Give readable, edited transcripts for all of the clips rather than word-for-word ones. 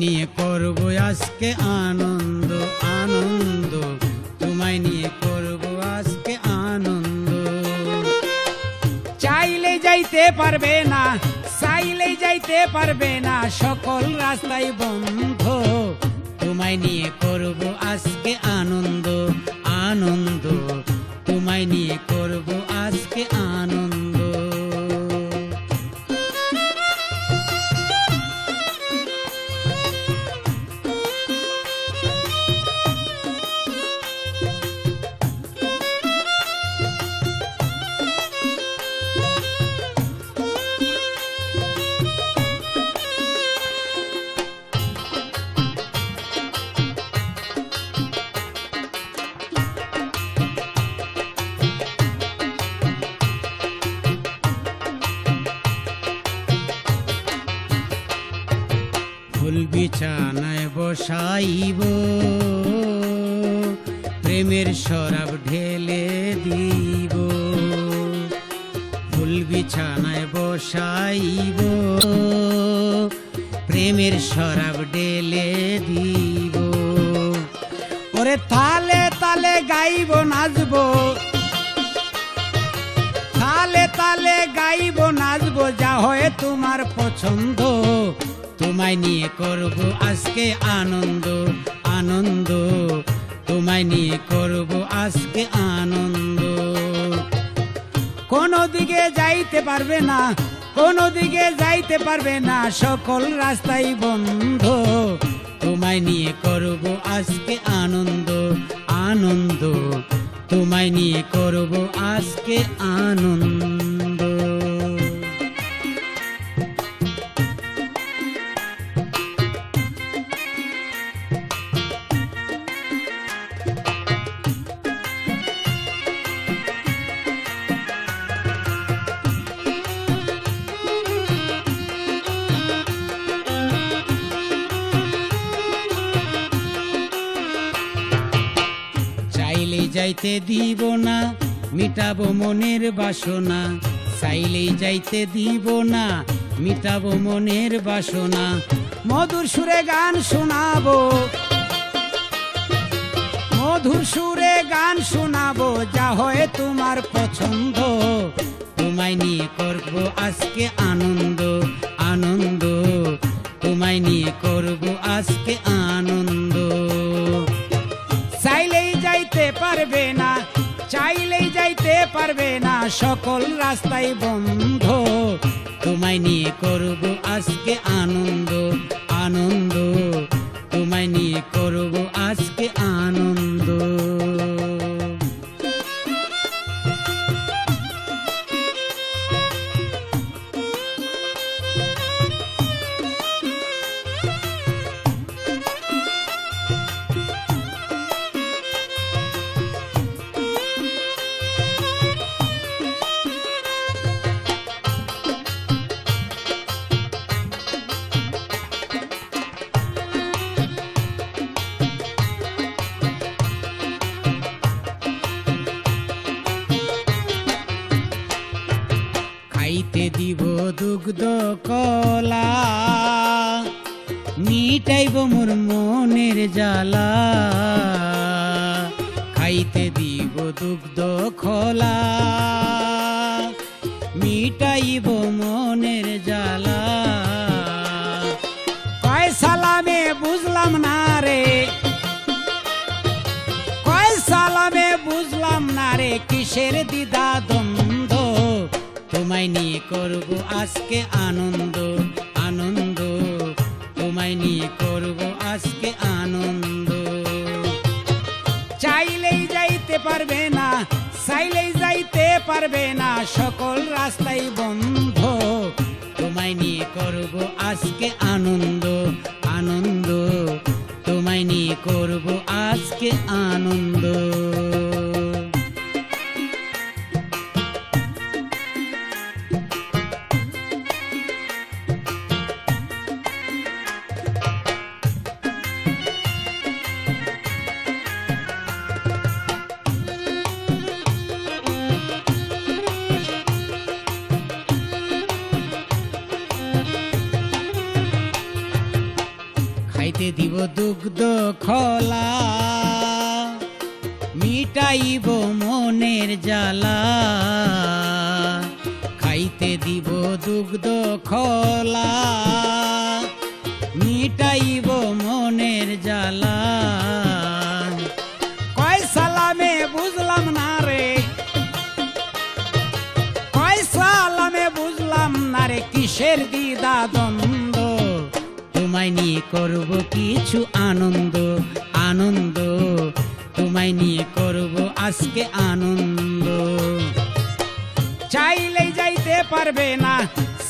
নিয়ে করব আজকে আনন্দ আনন্দ, তোমায় নিয়ে করব আজকে আনন্দ। চাইলে যাইতে পারবে না, চাইলে যাইতে পারবে না, সকল রাস্তায় বন্ধ। তোমায় নিয়ে করব আজকে আনন্দ আনন্দ, তোমায় নিয়ে করব আজকে আনন্দ। ফুল বিছানায় বসাইব, প্রেমের শরাব ঢেলে দিব। ফুল বিছানায় বসাইব, প্রেমের শরাব ঢেলে দিব। ওরে তালে তালে গাইব নাচবো, তালে তালে গাইব নাচবো, যা হয় তোমার পছন্দ। তোমায় নিয়ে করব আজকে আনন্দ আনন্দ, তোমায় নিয়ে করব আজকে আনন্দ। কোনো দিকে যাইতে পারবে না, কোনো দিকে যাইতে পারবে না, সকল রাস্তাই বন্ধ। তোমায় নিয়ে করব আজকে আনন্দ আনন্দ, তোমায় নিয়ে করব আজকে আনন্দ। চাইলেই যাইতে দিব না, মিটাবো মনের বাসনা। চাইলেই যাইতে দিব না, মিটাবো মনের বাসনা। মধুর সুরে গান শোনাবো, মধুর সুরে গান শোনাবো, যা হয় তোমার পছন্দ। তোমায় নিয়ে করব আজকে আনন্দ আনন্দ, তোমায় নিয়ে করব আজকে আনন্দ। চাইলেই যাইতে পারবে না, চাইলেই যাইতে পারবে না, সকল রাস্তায় বন্ধ। তোমায় নিয়ে করব আজকে আনন্দ আনন্দ, তোমায় নিয়ে করব আজকে আনন্দ। খাইতে দিব দুগ্ধ কলা, মিটাইব মোর মনের জ্বালা। খাইতে দিব দুগ্ধ কলা, মিটাইব মনের জ্বালা। কয় সালামে বুঝলাম না রে, কয় সালামে বুঝলাম না রে, কিসের দ্বিধা দ্বন্দ্ব। তোমায় নিয়ে করব আজকে আনন্দ আনন্দ, তোমায় নিয়ে করব আজকে আনন্দ। চাইলেই যাইতে পারবে না, চাইলেই যাইতে পারবে না, সকল রাস্তাই বন্ধ। তোমায় নিয়ে করব আজকে আনন্দ আনন্দ, তোমায় নিয়ে করব আজকে আনন্দ। দুগ্ধ খোলা, মিটাইব মনের জ্বালা, খাইতে দিব দুগ্ধ খোলা, মিটাইব মনের জ্বালা। কয় সালামে বুঝলাম না রে, কয় সালামে বুঝলাম না রে, কিসের দ্বিধা দ্বন্দ্ব, তোমায় নিয়ে করব কিছু আনন্দ, আনন্দ, তোমায় নিয়ে করব আজকে আনন্দ। চাইলেই যাইতে পারবে না,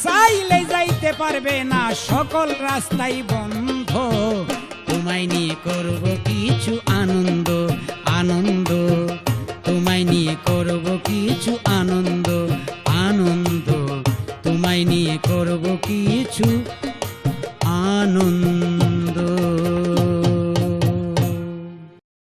চাইলেই যাইতে পারবে না, সকল রাস্তাই বন্ধ, তোমায় নিয়ে করব কিছু আনন্দ, আনন্দ, তোমায় নিয়ে করব কিছু আনন্দ।